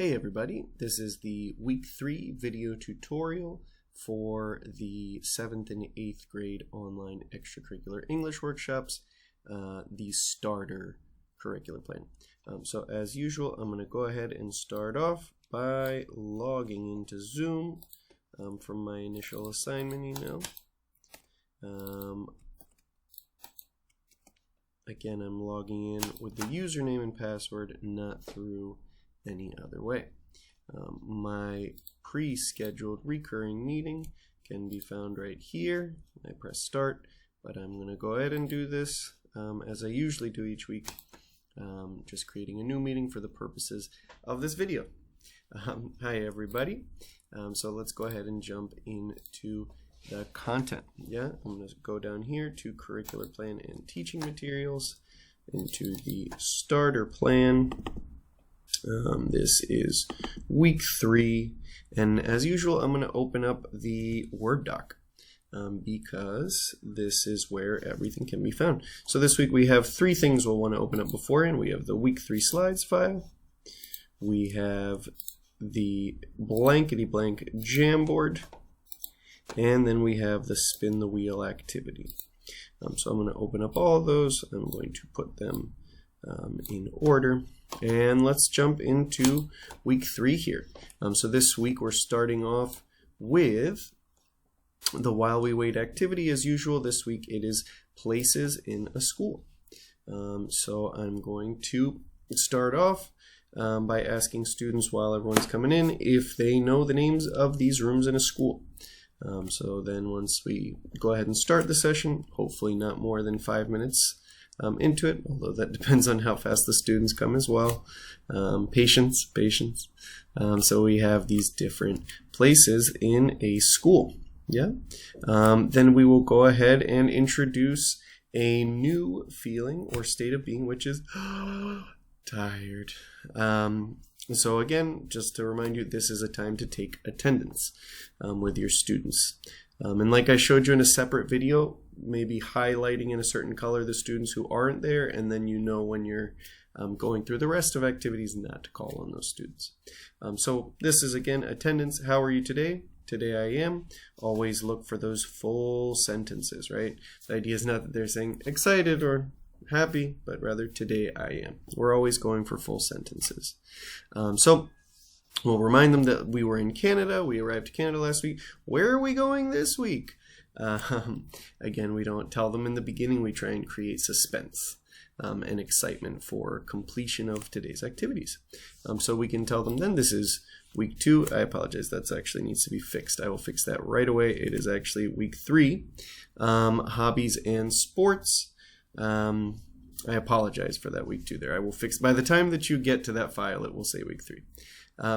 Hey everybody, this is the week 3 video tutorial for the 7th and 8th grade online extracurricular English workshops, the starter curricular plan. So as usual, I'm going to go ahead and start off by logging into Zoom from my initial assignment email. Again, I'm logging in with the username and password, not through any other way. My pre-scheduled recurring meeting can be found right here. I press start, but I'm going to go ahead and do this as I usually do each week, just creating a new meeting for the purposes of this video. Hi everybody. So let's go ahead and jump into the content. I'm going to go down here to curricular plan and teaching materials, into the starter plan. This is week 3, and as usual I'm going to open up the Word doc because this is where everything can be found. So this week we have 3 things we'll want to open up beforehand. We have the week 3 slides file, we have the blankety blank Jamboard, and then we have the spin the wheel activity. So I'm going to open up all of those. I'm going to put them in order, and let's jump into week 3 here. So this week we're starting off with the while we wait activity. As usual, this week it is places in a school. So I'm going to start off by asking students while everyone's coming in if they know the names of these rooms in a school. So then once we go ahead and start the session, hopefully not more than 5 minutes into it, although that depends on how fast the students come as well. Patience. So we have these different places in a school. Then we will go ahead and introduce a new feeling or state of being, which is tired. So again, just to remind you, this is a time to take attendance with your students. And like I showed you in a separate video, maybe highlighting in a certain color the students who aren't there, and then you know when you're going through the rest of activities not to call on those students. So this is again attendance. How are you today? Today I am. Always look for those full sentences, right? The idea is not that they're saying excited or happy, but rather today I am. We're always going for full sentences. So we'll remind them that we were in Canada. We arrived to Canada last week. Where are we going this week? Again, we don't tell them in the beginning. We try and create suspense and excitement for completion of today's activities. So we can tell them then this is week 2. I apologize. That actually needs to be fixed. I will fix that right away. It is actually week 3. Hobbies and sports. I apologize for that week 2 there. I will fix by the time that you get to that file, it will say week 3.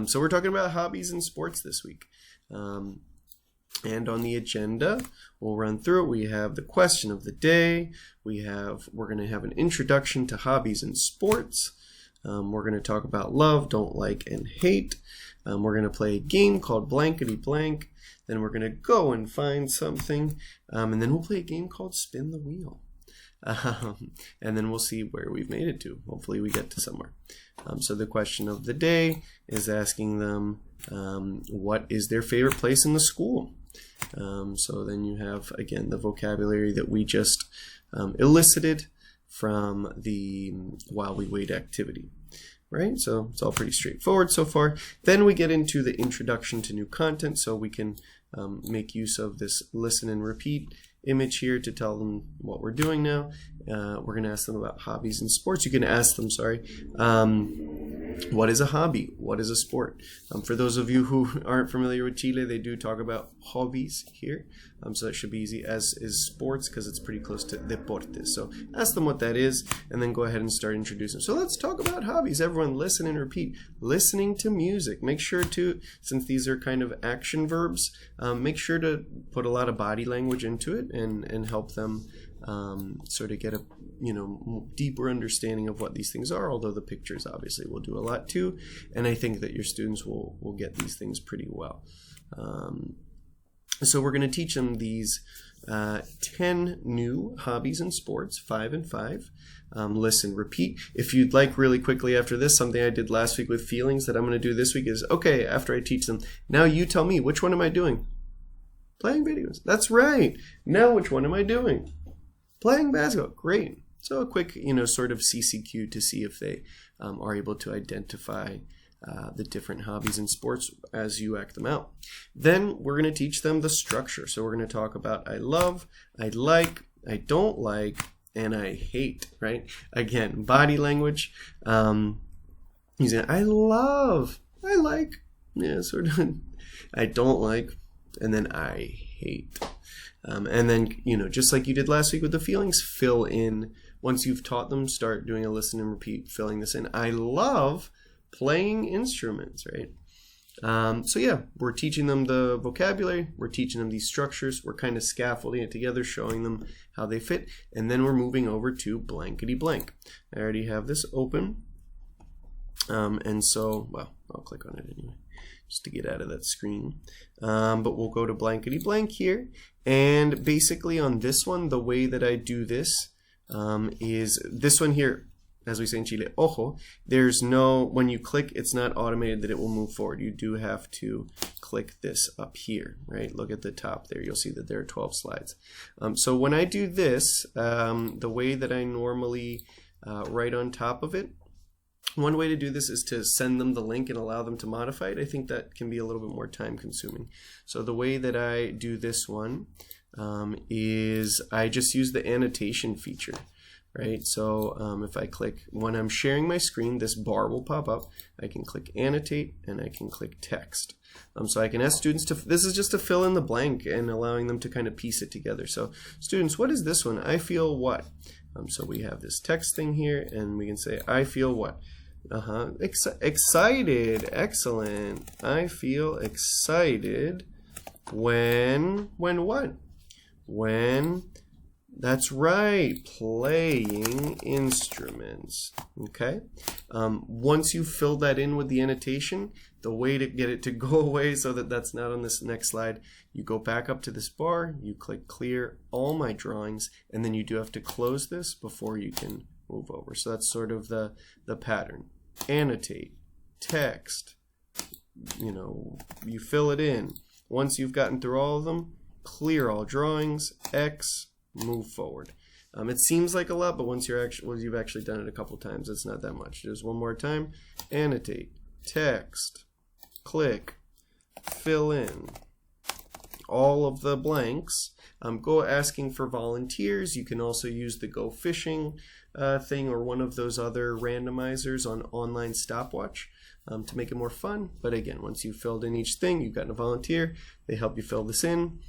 So we're talking about hobbies and sports this week. And on the agenda, we'll run through it. We have the question of the day. We're going to have an introduction to hobbies and sports. We're going to talk about love, don't like, and hate. We're going to play a game called blankety blank. Then we're going to go and find something. And then we'll play a game called spin the wheel. And then we'll see where we've made it to. Hopefully we get to somewhere. So the question of the day is asking them what is their favorite place in the school. So then you have, again, the vocabulary that we just elicited from the while we wait activity. Right? So it's all pretty straightforward so far. Then we get into the introduction to new content, so we can make use of this listen and repeat image here to tell them what we're doing now. We're going to ask them about hobbies and sports. You can ask them, what is a hobby? What is a sport? For those of you who aren't familiar with Chile, they do talk about hobbies here. So that should be easy, as is sports, because it's pretty close to deportes. So ask them what that is, and then go ahead and start introducing. So let's talk about hobbies. Everyone listen and repeat. Listening to music. Make sure to, since these are kind of action verbs, make sure to put a lot of body language into it and help them sort of get a deeper understanding of what these things are, although the pictures obviously will do a lot too, and I think that your students will get these things pretty well. So we're going to teach them these 10 new hobbies and sports, 5 and 5. Listen, repeat. If you'd like really quickly after this, something I did last week with feelings that I'm going to do this week is, okay, after I teach them, now you tell me, which one am I doing? Playing videos. That's right. Now which one am I doing? Playing basketball. Great. So a quick, sort of CCQ to see if they are able to identify the different hobbies and sports as you act them out. Then we're going to teach them the structure. So we're going to talk about I love, I like, I don't like, and I hate, right? Again, body language. Using I love, I like, sort of, I don't like, and then I hate. And then, just like you did last week with the feelings, fill in. Once you've taught them, start doing a listen and repeat, filling this in. I love playing instruments, right? So yeah, we're teaching them the vocabulary, we're teaching them these structures, we're kind of scaffolding it together, showing them how they fit, and then we're moving over to blankety blank. I already have this open, and so, well, I'll click on it anyway, just to get out of that screen. But we'll go to blankety blank here, and basically on this one, the way that I do this is this one here. As we say in Chile, ojo, there's no, when you click, it's not automated that it will move forward. You do have to click this up here, right? Look at the top there. You'll see that there are 12 slides. So when I do this, the way that I normally write on top of it, one way to do this is to send them the link and allow them to modify it. I think that can be a little bit more time consuming. So the way that I do this one is I just use the annotation feature. Right, so if I click, when I'm sharing my screen, this bar will pop up. I can click annotate and I can click text. So I can ask students to, this is just to fill in the blank and allowing them to kind of piece it together. So students, what is this one? I feel what? So we have this text thing here and we can say, I feel what? Excited, excellent. I feel excited when what? When, that's right, playing instruments, okay? Once you've filled that in with the annotation, the way to get it to go away so that that's not on this next slide, you go back up to this bar, you click clear all my drawings, and then you do have to close this before you can move over. So that's sort of the pattern. Annotate, text, you fill it in. Once you've gotten through all of them, clear all drawings, X, move forward. It seems like a lot, but once you've actually done it a couple times, it's not that much. Just one more time. Annotate, text, click, fill in all of the blanks. Go asking for volunteers. You can also use the Go Fishing thing or one of those other randomizers on online stopwatch to make it more fun. But again, once you've filled in each thing, you've gotten a volunteer. They help you fill this in.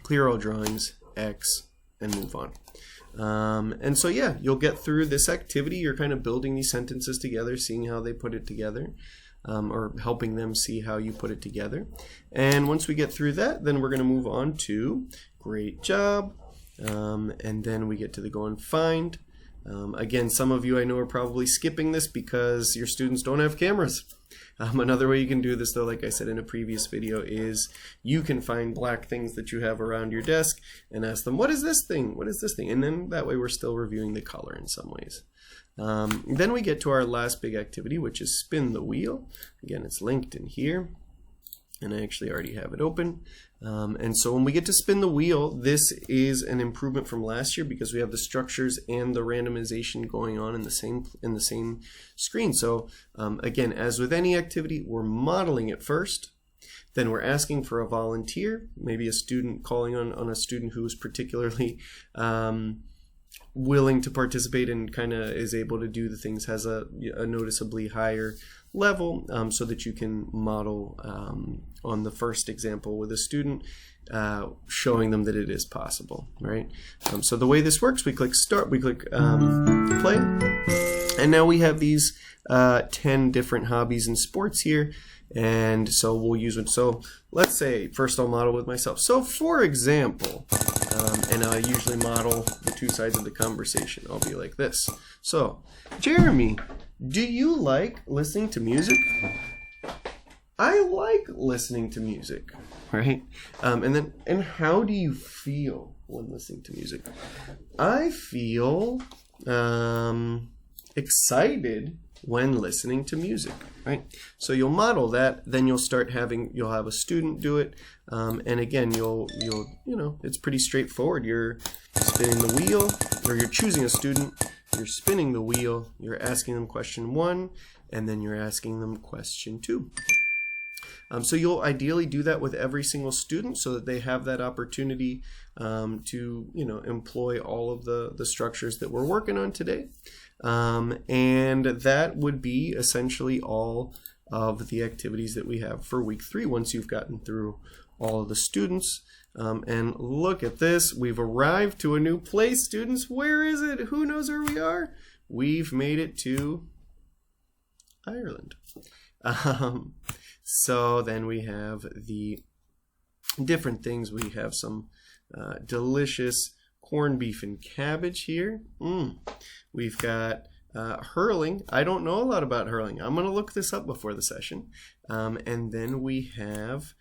Clear all drawings, X, and move on. And so yeah, you'll get through this activity. You're kind of building these sentences together, seeing how they put it together, or helping them see how you put it together. And once we get through that, then we're going to move on to great job. And then we get to the go and find. Again, some of you I know are probably skipping this because your students don't have cameras. Another way you can do this, though, like I said in a previous video, is you can find black things that you have around your desk and ask them, what is this thing? What is this thing? And then that way we're still reviewing the color in some ways. Then we get to our last big activity, which is spin the wheel. Again, it's linked in here. And I actually already have it open. And so when we get to spin the wheel, this is an improvement from last year because we have the structures and the randomization going on in the same screen. So again, as with any activity, we're modeling it first. Then we're asking for a volunteer, maybe a student calling on a student who is particularly willing to participate and kind of is able to do the things, has a noticeably higher level, so that you can model on the first example with a student, showing them that it is possible, right? So the way this works, we click start, we click play, and now we have these 10 different hobbies and sports here. And so we'll use it. So let's say first I'll model with myself. So for example, and I usually model the two sides of the conversation. I'll be like this. So, Jeremy, do you like listening to music? I like listening to music. right? And how do you feel when listening to music? I feel excited when listening to music, right? So you'll model that, then you'll have a student do it, and again, you'll it's pretty straightforward. You're spinning the wheel, or you're choosing a student, you're spinning the wheel, you're asking them question 1, and then you're asking them question 2. So you'll ideally do that with every single student so that they have that opportunity to employ all of the structures that we're working on today. And that would be essentially all of the activities that we have for week 3 once you've gotten through all of the students. And look at this, we've arrived to a new place, students. Where is it? Who knows where we are? We've made it to Ireland. So then we have the different things. We have some delicious corned beef and cabbage here. We've got hurling. I don't know a lot about hurling. I'm going to look this up before the session. And then we have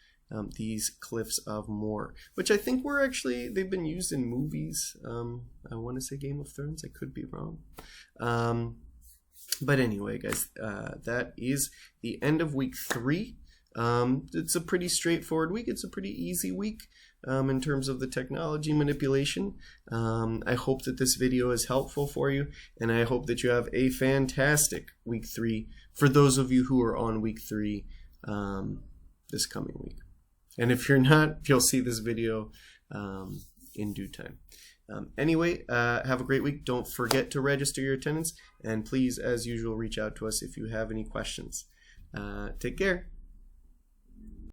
these Cliffs of Moher, which I think they've been used in movies. I want to say Game of Thrones. I could be wrong. But anyway, guys, that is the end of week 3. It's a pretty straightforward week. It's a pretty easy week in terms of the technology manipulation. I hope that this video is helpful for you, and I hope that you have a fantastic week 3 for those of you who are on week 3 this coming week. And if you're not, you'll see this video in due time. Anyway, have a great week. Don't forget to register your attendance, and please, as usual, reach out to us if you have any questions. Take care.